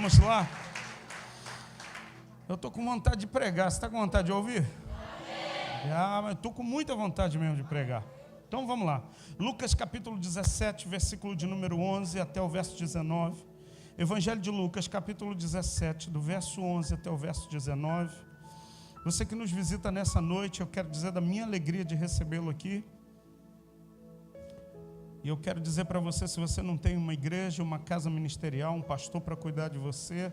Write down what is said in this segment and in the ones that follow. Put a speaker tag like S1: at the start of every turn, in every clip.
S1: Vamos lá. Eu estou com vontade de pregar. Você está com vontade de ouvir? Mas estou com muita vontade mesmo de pregar. Então vamos lá. Lucas capítulo 17, versículo de número 11 até o verso 19. Evangelho de Lucas capítulo 17, do verso 11 até o verso 19. Você que nos visita nessa noite, eu quero dizer da minha alegria de recebê-lo aqui. E eu quero dizer para você, se você não tem uma igreja, uma casa ministerial, um pastor para cuidar de você,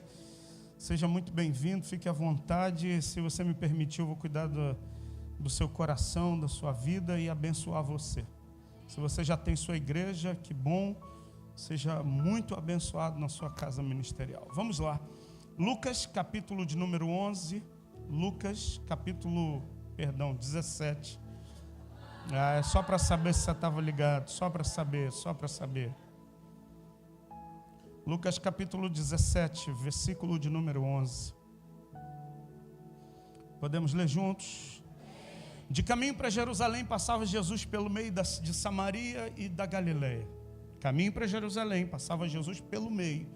S1: seja muito bem-vindo, fique à vontade. Se você me permitir, eu vou cuidar do seu coração, da sua vida e abençoar você. Se você já tem sua igreja, que bom, seja muito abençoado na sua casa ministerial. Vamos lá. Lucas, capítulo de número 11, Lucas, capítulo, 17. É só para saber se você estava ligado, só para saber. Lucas capítulo 17, versículo de número 11. Podemos ler juntos? De caminho para Jerusalém passava Jesus pelo meio de Samaria e da Galileia. Caminho para Jerusalém passava Jesus pelo meio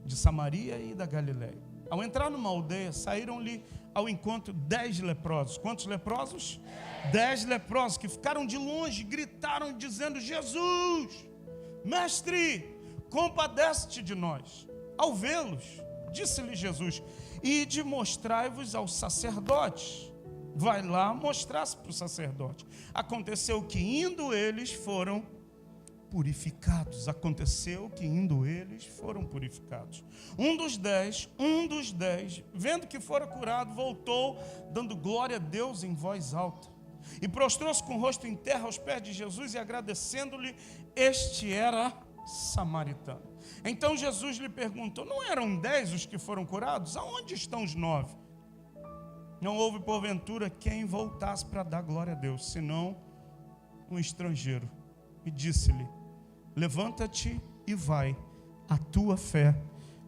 S1: de Samaria e da Galileia. Ao entrar numa aldeia, saíram-lhe ao encontro 10 leprosos. Quantos leprosos? 10 leprosos que ficaram de longe, gritaram dizendo: Jesus, mestre, compadece-te de nós. Ao vê-los, disse-lhe Jesus: ide mostrai-vos aos sacerdotes. Vai lá mostrar-se para o sacerdote. Aconteceu que indo eles foram purificados. Um dos dez, vendo que fora curado, voltou, dando glória a Deus em voz alta. E prostrou-se com o rosto em terra aos pés de Jesus e agradecendo-lhe, este era samaritano. Então Jesus lhe perguntou: não eram 10 os que foram curados? Aonde estão os 9? Não houve porventura quem voltasse para dar glória a Deus, senão um estrangeiro. E disse-lhe: levanta-te e vai, a tua fé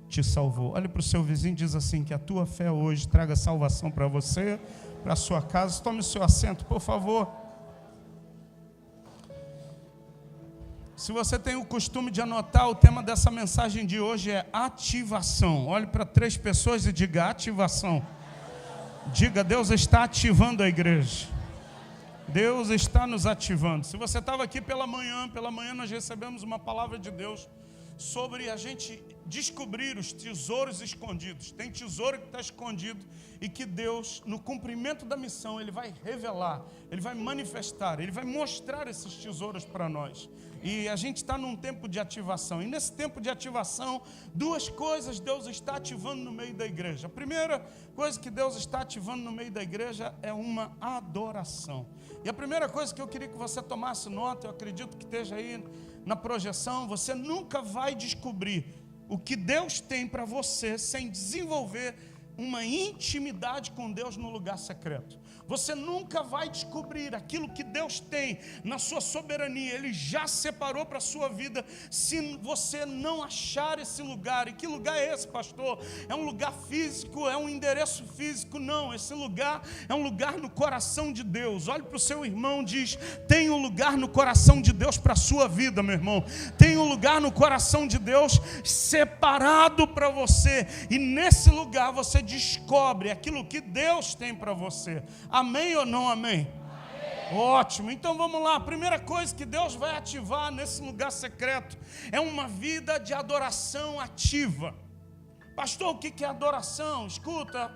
S1: te salvou. Olhe para o seu vizinho e diz assim: que a tua fé hoje traga salvação para você, para a sua casa. Tome o seu assento, por favor. Se você tem o costume de anotar, o tema dessa mensagem de hoje é ativação. Olhe para 3 pessoas e diga: ativação. Diga: Deus está ativando a igreja. Deus está nos ativando. Se você estava aqui pela manhã nós recebemos uma palavra de Deus sobre a gente descobrir os tesouros escondidos. Tem tesouro que está escondido e que Deus, no cumprimento da missão, Ele vai revelar, Ele vai manifestar, Ele vai mostrar esses tesouros para nós. E a gente está num tempo de ativação. E nesse tempo de ativação, 2 coisas Deus está ativando no meio da igreja. A primeira coisa que Deus está ativando no meio da igreja é uma adoração. E a primeira coisa que eu queria que você tomasse nota, eu acredito que esteja aí na projeção, você nunca vai descobrir o que Deus tem para você sem desenvolver uma intimidade com Deus no lugar secreto. Você nunca vai descobrir aquilo que Deus tem na sua soberania. Ele já separou para a sua vida, se você não achar esse lugar. E que lugar é esse, pastor? É um lugar físico? É um endereço físico? Não, esse lugar é um lugar no coração de Deus. Olhe para o seu irmão e diz: tem um lugar no coração de Deus para a sua vida, meu irmão. Tem um lugar no coração de Deus separado para você. E nesse lugar você descobre aquilo que Deus tem para você. Amém ou não amém? Amém? Ótimo, então vamos lá. A primeira coisa que Deus vai ativar nesse lugar secreto é uma vida de adoração ativa. Pastor, o que é adoração? Escuta,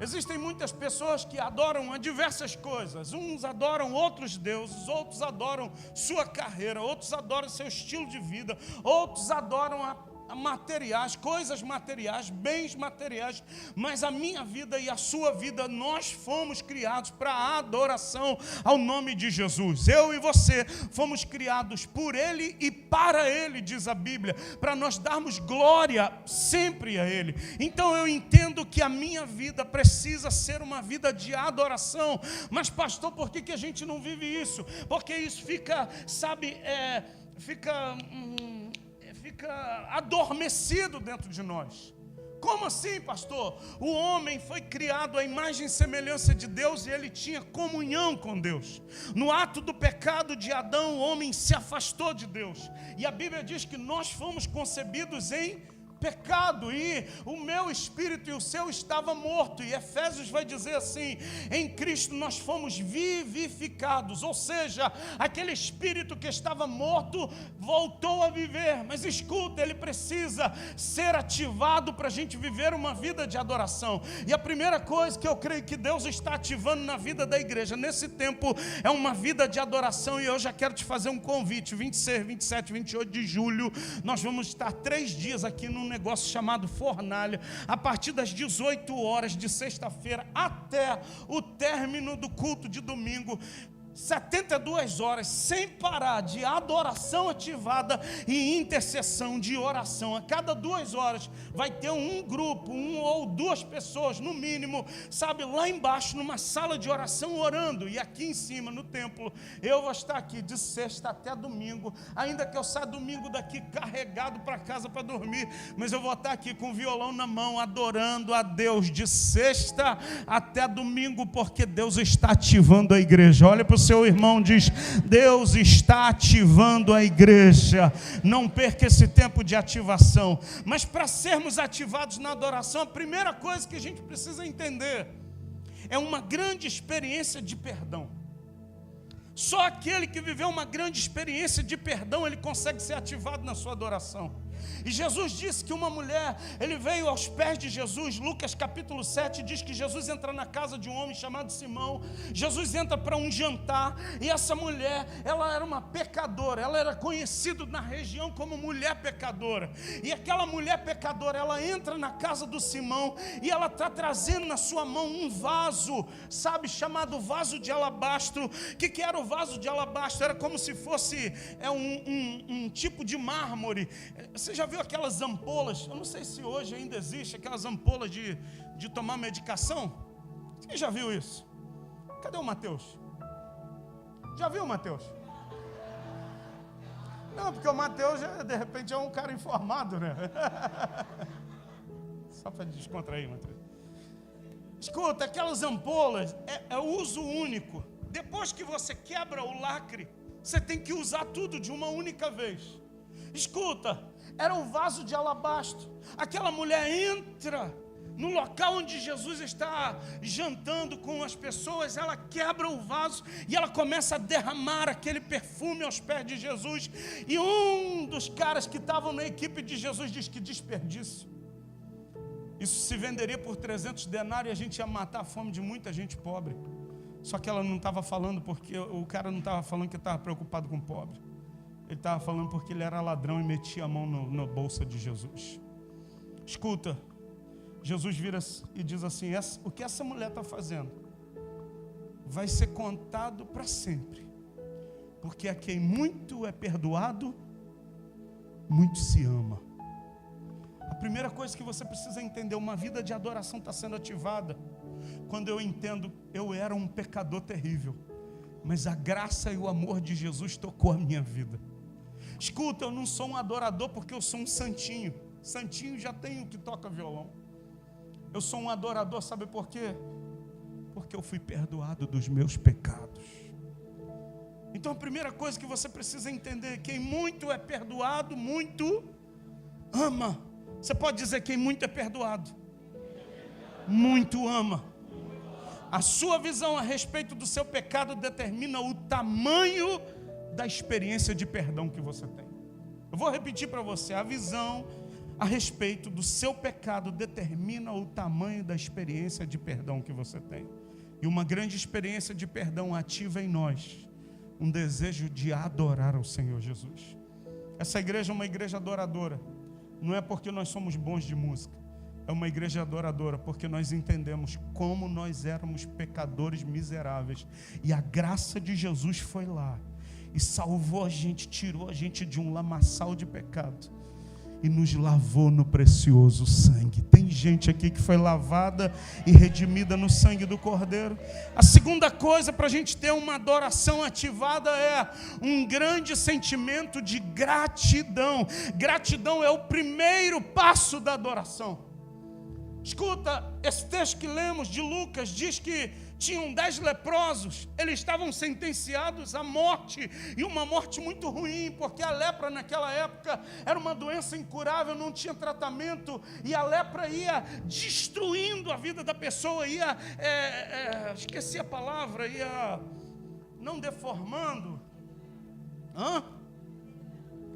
S1: existem muitas pessoas que adoram a diversas coisas. Uns adoram outros deuses, outros adoram sua carreira, outros adoram seu estilo de vida, outros adoram materiais, coisas materiais, bens materiais, mas a minha vida e a sua vida, nós fomos criados para a adoração ao nome de Jesus. Eu e você fomos criados por Ele e para Ele, diz a Bíblia, para nós darmos glória sempre a Ele. Então eu entendo que a minha vida precisa ser uma vida de adoração. Mas pastor, por que a gente não vive isso? Porque isso fica, fica adormecido dentro de nós. Como assim, pastor? O homem foi criado à imagem e semelhança de Deus e ele tinha comunhão com Deus. No ato do pecado de Adão, o homem se afastou de Deus. E a Bíblia diz que nós fomos concebidos em pecado, e o meu espírito e o seu estava morto, e Efésios vai dizer assim: em Cristo nós fomos vivificados, ou seja, aquele espírito que estava morto voltou a viver. Mas escuta, ele precisa ser ativado para a gente viver uma vida de adoração. E a primeira coisa que eu creio que Deus está ativando na vida da igreja nesse tempo é uma vida de adoração. E eu já quero te fazer um convite: 26, 27, 28 de julho nós vamos estar 3 dias aqui num negócio chamado Fornalha, a partir das 18 horas de sexta-feira até o término do culto de domingo. 72 horas sem parar de adoração ativada e intercessão de oração. A cada 2 horas vai ter um grupo, 1 ou 2 pessoas no mínimo, sabe, lá embaixo numa sala de oração orando, e aqui em cima no templo eu vou estar aqui de sexta até domingo, ainda que eu saia domingo daqui carregado para casa para dormir, mas eu vou estar aqui com o violão na mão adorando a Deus de sexta até domingo, porque Deus está ativando a igreja. Olha para o seu irmão, diz: Deus está ativando a igreja. Não perca esse tempo de ativação. Mas para sermos ativados na adoração, a primeira coisa que a gente precisa entender é uma grande experiência de perdão. Só aquele que viveu uma grande experiência de perdão, ele consegue ser ativado na sua adoração. E Jesus disse que uma mulher, ele veio aos pés de Jesus. Lucas capítulo 7 diz que Jesus entra na casa de um homem chamado Simão. Jesus entra para um jantar, e essa mulher, ela era uma pecadora, ela era conhecida na região como mulher pecadora. E aquela mulher pecadora, ela entra na casa do Simão, e ela está trazendo na sua mão um vaso, sabe, chamado vaso de alabastro. O que era o vaso de alabastro? Era como se fosse um tipo de mármore. Você já viu aquelas ampolas? Eu não sei se hoje ainda existe aquelas ampolas de tomar medicação. Quem já viu isso? Cadê o Mateus? Já viu o Mateus? Não, porque o Mateus de repente é um cara informado, né? Só para descontrair, Mateus. Escuta, aquelas ampolas é uso único. Depois que você quebra o lacre, você tem que usar tudo de uma única vez. Escuta, era um vaso de alabastro. Aquela mulher entra no local onde Jesus está jantando com as pessoas, ela quebra o vaso e ela começa a derramar aquele perfume aos pés de Jesus. E um dos caras que estavam na equipe de Jesus diz: que desperdício. Isso se venderia por 300 denários e a gente ia matar a fome de muita gente pobre. Só que ela não estava falando porque o cara não estava falando que estava preocupado com o pobre. Ele estava falando porque ele era ladrão e metia a mão na bolsa de Jesus. Escuta, Jesus vira e diz assim: o que essa mulher está fazendo vai ser contado para sempre, porque a quem muito é perdoado, muito se ama. A primeira coisa que você precisa entender: uma vida de adoração está sendo ativada quando eu entendo, eu era um pecador terrível, mas a graça e o amor de Jesus tocou a minha vida. Escuta, eu não sou um adorador porque eu sou um santinho. Santinho já tem o que toca violão. Eu sou um adorador, sabe por quê? Porque eu fui perdoado dos meus pecados. Então a primeira coisa que você precisa entender: quem muito é perdoado, muito ama. Você pode dizer: quem muito é perdoado, muito ama. A sua visão a respeito do seu pecado determina o tamanho da experiência de perdão que você tem. Eu vou repetir para você: a visão a respeito do seu pecado determina o tamanho da experiência de perdão que você tem. E uma grande experiência de perdão ativa em nós um desejo de adorar ao Senhor Jesus. Essa igreja é uma igreja adoradora. Não é porque nós somos bons de música. É uma igreja adoradora porque nós entendemos como nós éramos pecadores miseráveis. E a graça de Jesus foi lá e salvou a gente, tirou a gente de um lamaçal de pecado e nos lavou no precioso sangue. Tem gente aqui que foi lavada e redimida no sangue do Cordeiro. A segunda coisa para a gente ter uma adoração ativada é um grande sentimento de gratidão. Gratidão é o primeiro passo da adoração. Escuta, esse texto que lemos de Lucas diz que Tinham 10 leprosos, eles estavam sentenciados à morte, e uma morte muito ruim, porque a lepra naquela época era uma doença incurável, não tinha tratamento, e a lepra ia destruindo a vida da pessoa, ia, esqueci a palavra, ia não deformando,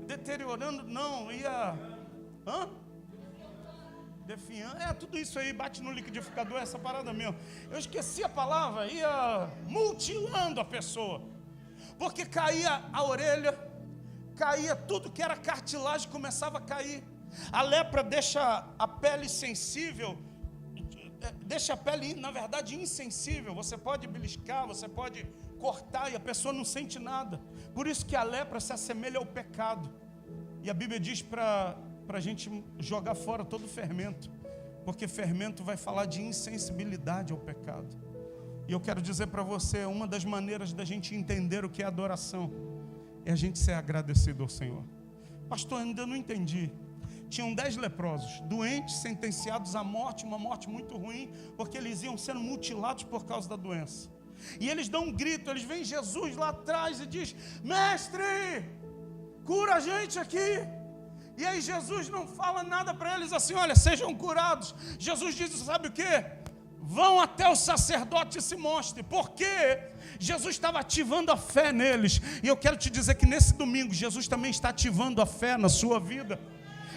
S1: deteriorando, não, ia, definhando, tudo isso aí, bate no liquidificador, essa parada mesmo. Eu esqueci a palavra, ia mutilando a pessoa, porque caía a orelha, caía tudo que era cartilagem, começava a cair. A lepra deixa a pele sensível, deixa a pele, na verdade, insensível. Você pode beliscar, você pode cortar e a pessoa não sente nada. Por isso que a lepra se assemelha ao pecado. E a Bíblia diz para a gente jogar fora todo fermento, porque fermento vai falar de insensibilidade ao pecado. E eu quero dizer para você, uma das maneiras da gente entender o que é adoração é a gente ser agradecido ao Senhor. Pastor, ainda não entendi. Tinham 10 leprosos, doentes, sentenciados à morte, uma morte muito ruim, porque eles iam sendo mutilados por causa da doença. E eles dão um grito, eles veem Jesus lá atrás e diz: mestre, cura a gente aqui. E aí Jesus não fala nada para eles assim: olha, sejam curados. Jesus diz, sabe o quê? Vão até o sacerdote e se mostrem. Porque Jesus estava ativando a fé neles. E eu quero te dizer que nesse domingo Jesus também está ativando a fé na sua vida.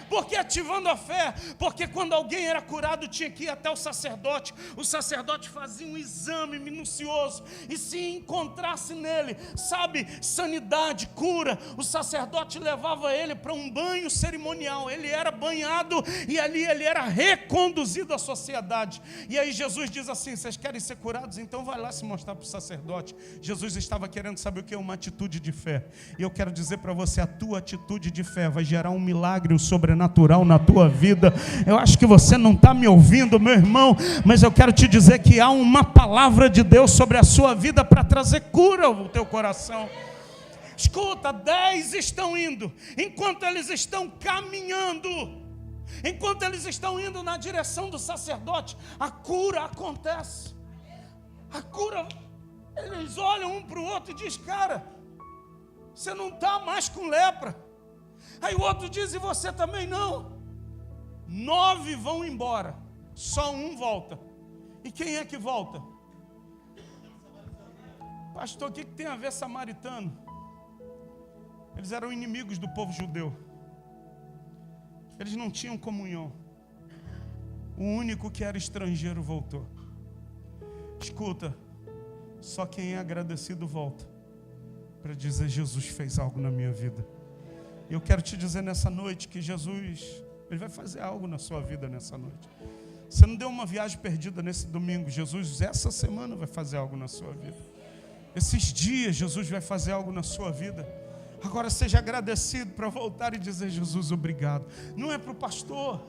S1: Por que ativando a fé? Porque quando alguém era curado tinha que ir até o sacerdote fazia um exame minucioso, e se encontrasse nele, sabe, sanidade, cura, o sacerdote levava ele para um banho cerimonial, ele era banhado e ali ele era reconduzido à sociedade. E aí Jesus diz assim: vocês querem ser curados? Então vai lá se mostrar para o sacerdote. Jesus estava querendo saber o que é uma atitude de fé, e eu quero dizer para você, a tua atitude de fé vai gerar um milagre, um sobrenatural na tua vida. Eu acho que você não está me ouvindo, meu irmão, mas eu quero te dizer que há uma palavra de Deus sobre a sua vida para trazer cura ao teu coração. Escuta, 10 estão indo, enquanto eles estão caminhando, enquanto eles estão indo na direção do sacerdote, a cura acontece. A cura, eles olham um para o outro e dizem: cara, você não está mais com lepra. Aí o outro diz: e você também não? 9 vão embora, só um volta. E quem é que volta? Pastor, o que tem a ver samaritano? Eles eram inimigos do povo judeu. Eles não tinham comunhão. O único que era estrangeiro voltou. Escuta, só quem é agradecido volta para dizer: Jesus fez algo na minha vida. E eu quero te dizer nessa noite que Jesus, Ele vai fazer algo na sua vida nessa noite. Você não deu uma viagem perdida nesse domingo. Jesus, essa semana, vai fazer algo na sua vida. Esses dias, Jesus vai fazer algo na sua vida. Agora seja agradecido para voltar e dizer: Jesus, obrigado. Não é para o pastor.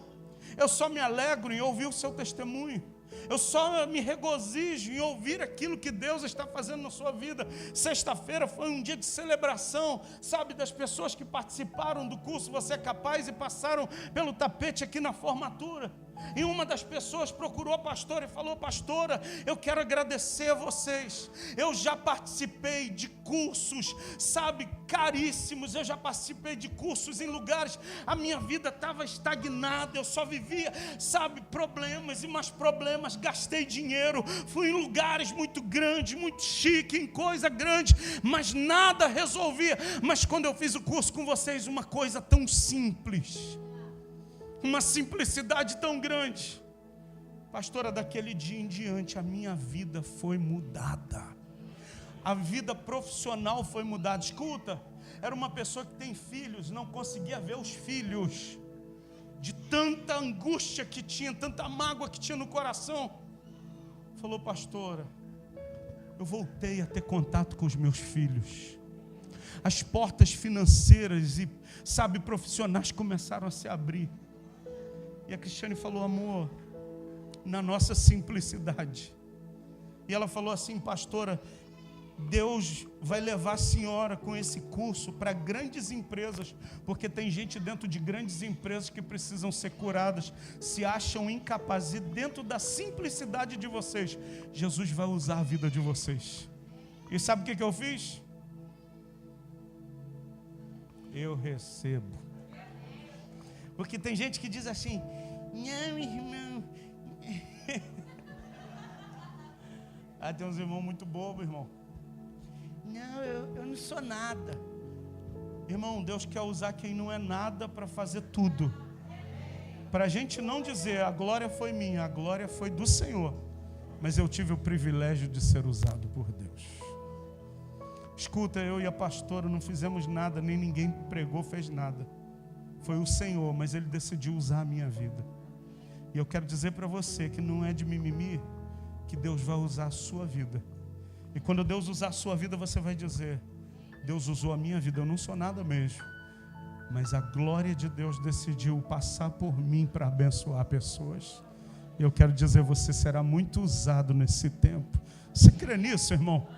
S1: Eu só me alegro em ouvir o seu testemunho. Eu só me regozijo em ouvir aquilo que Deus está fazendo na sua vida. Sexta-feira foi um dia de celebração, sabe, das pessoas que participaram do curso Você é Capaz e passaram pelo tapete aqui na formatura. E uma das pessoas procurou a pastora e falou: pastora, eu quero agradecer a vocês. Eu já participei de cursos, sabe, caríssimos. Eu já participei de cursos em lugares, a minha vida estava estagnada. Eu só vivia, sabe, problemas e mais problemas. Gastei dinheiro, fui em lugares muito grandes, muito chique, em coisa grande, mas nada resolvia. Mas quando eu fiz o curso com vocês, uma coisa tão simples, uma simplicidade tão grande, pastora, daquele dia em diante a minha vida foi mudada. A vida profissional foi mudada. Escuta, era uma pessoa que tem filhos, não conseguia ver os filhos, de tanta angústia que tinha, tanta mágoa que tinha no coração. Falou: pastora, eu voltei a ter contato com os meus filhos. As portas financeiras e, sabe, profissionais começaram a se abrir. E a Cristiane falou: amor, na nossa simplicidade. E ela falou assim: pastora, Deus vai levar a senhora com esse curso para grandes empresas, porque tem gente dentro de grandes empresas que precisam ser curadas, se acham incapazes, e dentro da simplicidade de vocês, Jesus vai usar a vida de vocês. E sabe o que eu fiz? Eu recebo. Porque tem gente que diz assim: não, irmão. Tem uns irmãos muito bobos, irmão. Não, eu não sou nada. Irmão, Deus quer usar quem não é nada para fazer tudo. Para a gente não dizer, a glória foi minha, a glória foi do Senhor. Mas eu tive o privilégio de ser usado por Deus. Escuta, eu e a pastora não fizemos nada, nem ninguém pregou, fez nada. Foi o Senhor, mas Ele decidiu usar a minha vida. E eu quero dizer para você que não é de mimimi, que Deus vai usar a sua vida. E quando Deus usar a sua vida, você vai dizer: Deus usou a minha vida, eu não sou nada mesmo, mas a glória de Deus decidiu passar por mim para abençoar pessoas. E eu quero dizer, você será muito usado nesse tempo. Você crê nisso, irmão?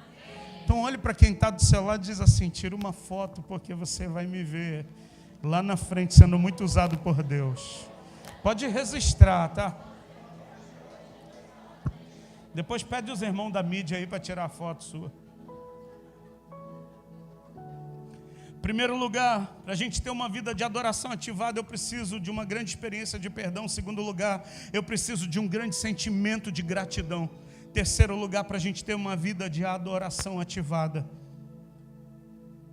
S1: Então olhe para quem está do seu lado e diz assim: tira uma foto, porque você vai me ver lá na frente sendo muito usado por Deus. Pode registrar, tá? Depois pede os irmãos da mídia aí para tirar a foto sua. Primeiro lugar, para a gente ter uma vida de adoração ativada, eu preciso de uma grande experiência de perdão. Segundo lugar, eu preciso de um grande sentimento de gratidão. Terceiro lugar, para a gente ter uma vida de adoração ativada,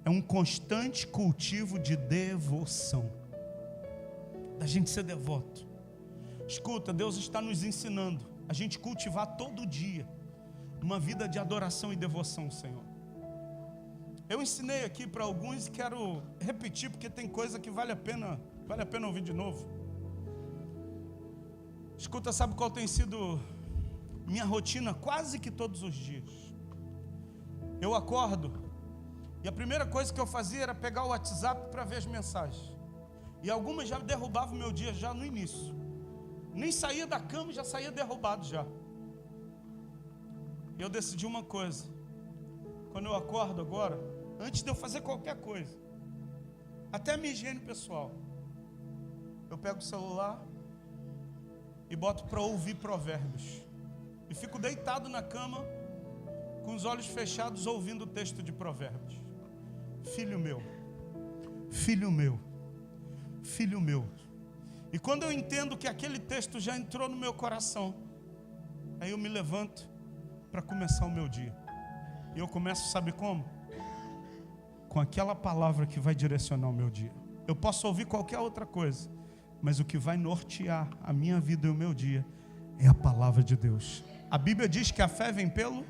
S1: é um constante cultivo de devoção. Da gente ser devoto. Escuta, Deus está nos ensinando a gente cultivar todo dia uma vida de adoração e devoção ao Senhor. Eu ensinei aqui para alguns e quero repetir, porque tem coisa que vale a pena ouvir de novo. Escuta, sabe qual tem sido minha rotina quase que todos os dias? Eu acordo e a primeira coisa que eu fazia era pegar o WhatsApp para ver as mensagens. E algumas já derrubavam o meu dia já no início. Nem saía da cama, já saía derrubado já. E eu decidi uma coisa: quando eu acordo agora, antes de eu fazer qualquer coisa, até a minha higiene pessoal, eu pego o celular e boto para ouvir provérbios. E fico deitado na cama, com os olhos fechados, ouvindo o texto de provérbios. Filho meu, filho meu, filho meu. E quando eu entendo que aquele texto já entrou no meu coração, aí eu me levanto para começar o meu dia. E eu começo, sabe como? Com aquela palavra que vai direcionar o meu dia. Eu posso ouvir qualquer outra coisa, mas o que vai nortear a minha vida e o meu dia é a palavra de Deus. A Bíblia diz que a fé vem pelo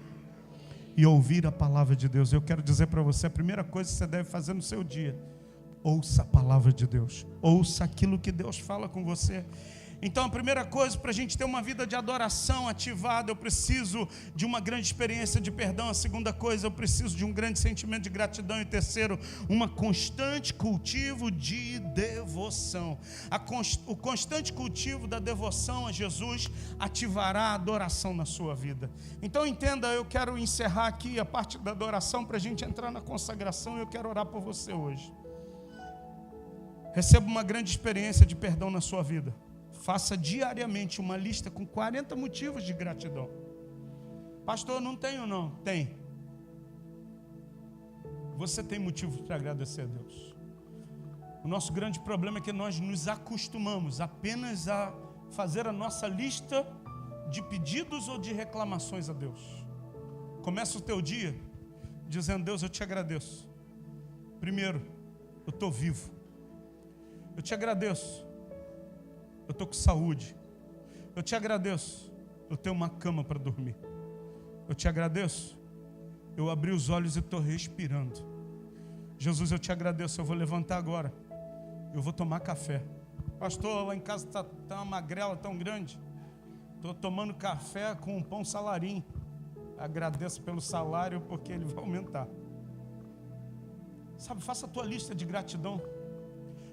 S1: e ouvir a palavra de Deus. Eu quero dizer para você, a primeira coisa que você deve fazer no seu dia: ouça a palavra de Deus, ouça aquilo que Deus fala com você. Então a primeira coisa, para a gente ter uma vida de adoração ativada, eu preciso de uma grande experiência de perdão. A segunda coisa, eu preciso de um grande sentimento de gratidão. E terceiro, uma constante cultivo de devoção. O constante cultivo da devoção a Jesus ativará a adoração na sua vida. Então entenda, eu quero encerrar aqui a parte da adoração para a gente entrar na consagração. Eu quero orar por você hoje. Receba uma grande experiência de perdão na sua vida. Faça diariamente uma lista com 40 motivos de gratidão. Pastor, não tenho não. Tem. Você tem motivo para agradecer a Deus. O nosso grande problema é que nós nos acostumamos apenas a fazer a nossa lista de pedidos ou de reclamações a Deus. Começa o teu dia dizendo: Deus, eu te agradeço. Primeiro, eu estou vivo. Eu te agradeço. Eu estou com saúde. Eu te agradeço. Eu tenho uma cama para dormir. Eu te agradeço. Eu abri os olhos e estou respirando. Jesus, eu te agradeço. Eu vou levantar agora. Eu vou tomar café. Pastor, lá em casa está uma magrela tão grande. Estou tomando café com um pão salarim. Agradeço pelo salário, porque ele vai aumentar. Sabe, faça a tua lista de gratidão.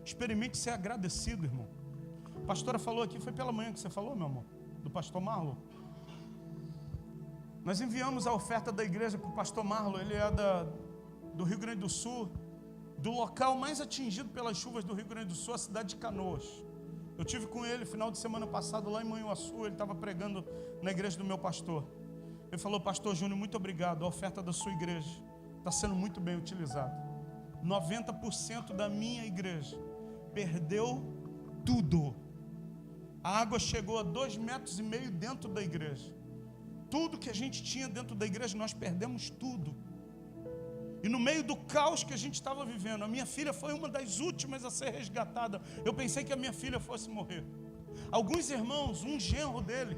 S1: Experimente ser agradecido, irmão. A pastora falou aqui, foi pela manhã que você falou, meu amor? Do pastor Marlon. Nós enviamos a oferta da igreja para o pastor Marlon. Ele é do Rio Grande do Sul, do local mais atingido pelas chuvas do Rio Grande do Sul, a cidade de Canoas. Eu tive com ele final de semana passado lá em Manhuaçu. Ele estava pregando na igreja do meu pastor. Ele falou: pastor Júnior, muito obrigado, a oferta da sua igreja está sendo muito bem utilizada. 90% da minha igreja perdeu tudo. A água chegou a 2,5 metros dentro da igreja. Tudo que a gente tinha dentro da igreja, nós perdemos tudo. E no meio do caos que a gente estava vivendo, a minha filha foi uma das últimas a ser resgatada. Eu pensei que a minha filha fosse morrer. Alguns irmãos, um genro dele,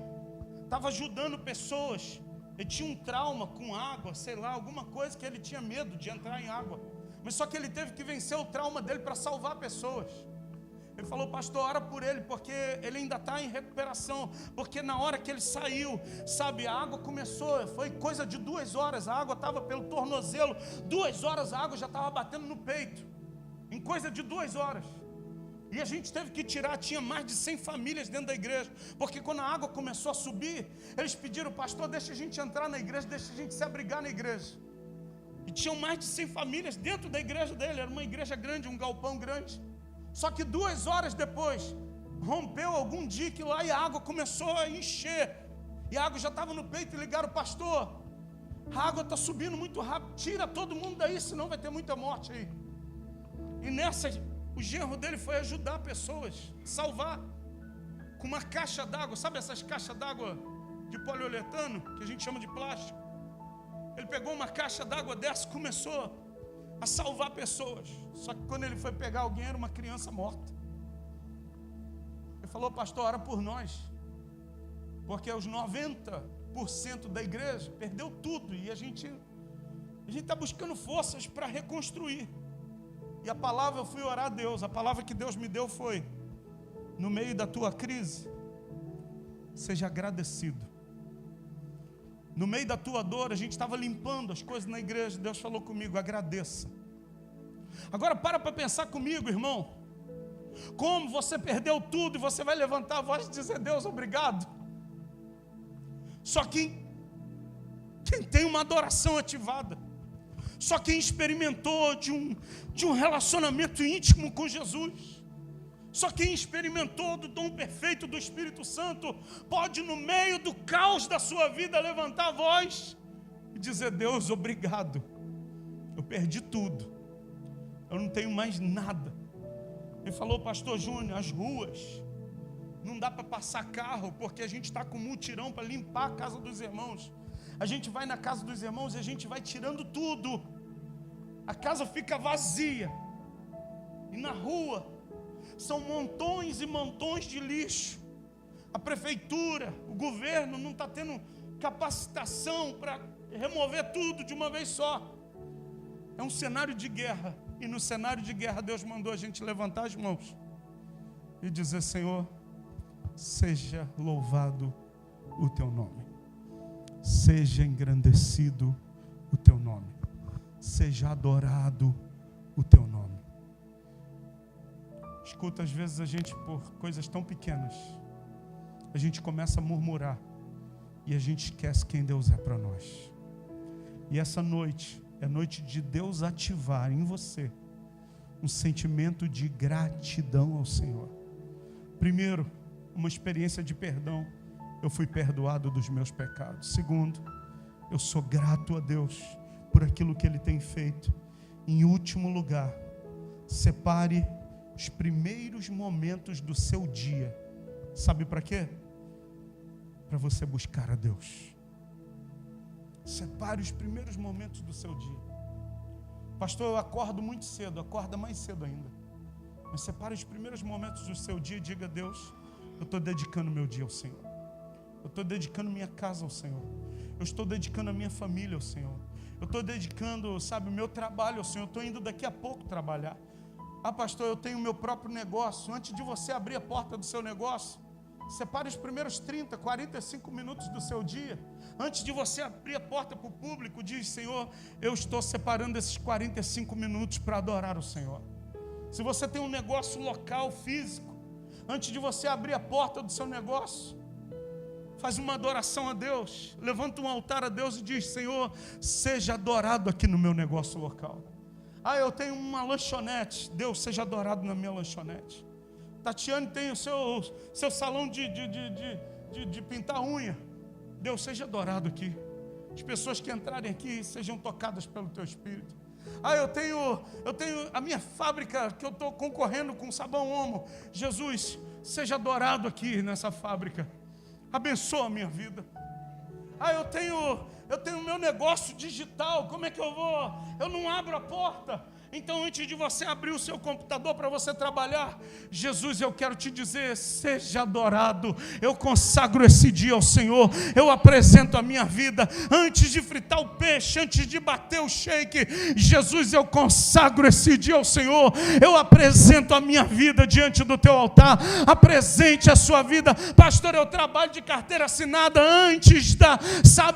S1: estava ajudando pessoas. Ele tinha um trauma com água, sei lá, alguma coisa que ele tinha medo de entrar em água. Mas só que ele teve que vencer o trauma dele para salvar pessoas. Ele falou: pastor, ora por ele, porque ele ainda está em recuperação. Porque na hora que ele saiu, sabe, a água começou, foi coisa de 2 horas, a água estava pelo tornozelo. 2 horas a água já estava batendo no peito, em coisa de 2 horas. E a gente teve que tirar, tinha mais de 100 famílias dentro da igreja. Porque quando a água começou a subir, eles pediram: pastor, deixa a gente entrar na igreja, deixa a gente se abrigar na igreja. E tinham mais de 100 famílias dentro da igreja dele. Era uma igreja grande, um galpão grande. Só que 2 horas depois, rompeu algum dique lá e a água começou a encher. E a água já estava no peito e ligaram: pastor, a água está subindo muito rápido, tira todo mundo daí, senão vai ter muita morte aí. E nessa, o genro dele foi ajudar pessoas, salvar, com uma caixa d'água. Sabe essas caixas d'água de poliuretano, que a gente chama de plástico? Ele pegou uma caixa d'água dessa e começou a salvar pessoas. Só que quando ele foi pegar alguém, era uma criança morta. Ele falou: pastor, ora por nós, porque os 90% da igreja perdeu tudo. E a gente está buscando forças para reconstruir. E a palavra, eu fui orar a Deus, a palavra que Deus me deu foi: no meio da tua crise, seja agradecido. No meio da tua dor, a gente estava limpando as coisas na igreja. Deus falou comigo: agradeça. Agora para pensar comigo, irmão. Como você perdeu tudo e você vai levantar a voz e dizer: Deus, obrigado. Só quem tem uma adoração ativada, só quem experimentou de um relacionamento íntimo com Jesus, só quem experimentou do dom perfeito do Espírito Santo, pode no meio do caos da sua vida levantar a voz e dizer: Deus, obrigado. Eu perdi tudo, eu não tenho mais nada. Ele falou: pastor Júnior, as ruas não dá para passar carro, porque a gente está com mutirão para limpar a casa dos irmãos. A gente vai na casa dos irmãos e a gente vai tirando tudo, a casa fica vazia. E na rua são montões e montões de lixo. A prefeitura, o governo não está tendo capacitação para remover tudo de uma vez só. É um cenário de guerra. E no cenário de guerra, Deus mandou a gente levantar as mãos e dizer: Senhor, seja louvado o teu nome, seja engrandecido o teu nome, seja adorado o teu nome. Escuta, às vezes a gente, por coisas tão pequenas, a gente começa a murmurar e a gente esquece quem Deus é para nós. E essa noite é noite de Deus ativar em você um sentimento de gratidão ao Senhor. Primeiro, uma experiência de perdão. Eu fui perdoado dos meus pecados. Segundo, eu sou grato a Deus por aquilo que Ele tem feito. Em último lugar, separe os primeiros momentos do seu dia. Sabe para quê? Para você buscar a Deus. Separe os primeiros momentos do seu dia. Pastor, eu acordo muito cedo. Acorda mais cedo ainda. Mas separe os primeiros momentos do seu dia e diga: Deus, eu estou dedicando meu dia ao Senhor. Eu estou dedicando minha casa ao Senhor. Eu estou dedicando a minha família ao Senhor. Eu estou dedicando, sabe, o meu trabalho ao Senhor. Eu estou indo daqui a pouco trabalhar. Ah, pastor, eu tenho o meu próprio negócio. Antes de você abrir a porta do seu negócio, separe os primeiros 30, 45 minutos do seu dia. Antes de você abrir a porta para o público, diz: Senhor, eu estou separando esses 45 minutos para adorar o Senhor. Se você tem um negócio local, físico, antes de você abrir a porta do seu negócio, Faz uma adoração a Deus. Levanta um altar a Deus e diz: Senhor, seja adorado aqui no meu negócio local. Eu tenho uma lanchonete. Deus, seja adorado na minha lanchonete. Tatiane tem o seu salão de pintar unha. Deus, seja adorado aqui. As pessoas que entrarem aqui sejam tocadas pelo teu Espírito. Eu tenho a minha fábrica que eu estou concorrendo com sabão Omo. Jesus, seja adorado aqui nessa fábrica. Abençoa a minha vida. Eu tenho meu negócio digital. Como é que eu vou? Eu não abro a porta. Então, antes de você abrir o seu computador para você trabalhar, Jesus, eu quero te dizer: seja adorado. Eu consagro esse dia ao Senhor. Eu apresento a minha vida. Antes de fritar o peixe, antes de bater o shake, Jesus, eu consagro esse dia ao Senhor. Eu apresento a minha vida diante do teu altar. Apresente a sua vida. Pastor, eu trabalho de carteira assinada. Antes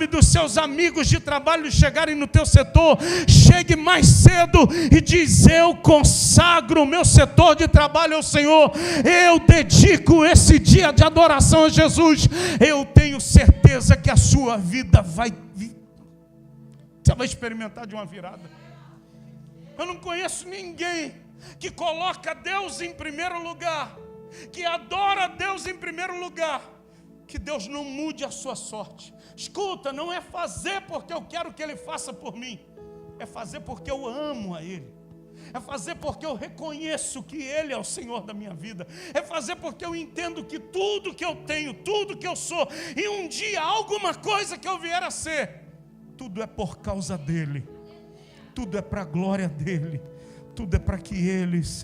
S1: dos seus amigos de trabalho chegarem no teu setor, chegue mais cedo e diz: eu consagro o meu setor de trabalho ao Senhor. Eu dedico esse dia de adoração a Jesus. Eu tenho certeza que a sua vida você vai experimentar de uma virada. Eu não conheço ninguém que coloca Deus em primeiro lugar, que adora Deus em primeiro lugar, que Deus não mude a sua sorte. Escuta, não é fazer porque eu quero que Ele faça por mim, é fazer porque eu amo a Ele, é fazer porque eu reconheço que Ele é o Senhor da minha vida, é fazer porque eu entendo que tudo que eu tenho, tudo que eu sou, e um dia alguma coisa que eu vier a ser, tudo é por causa dEle, tudo é para a glória dEle, tudo é para que Ele seja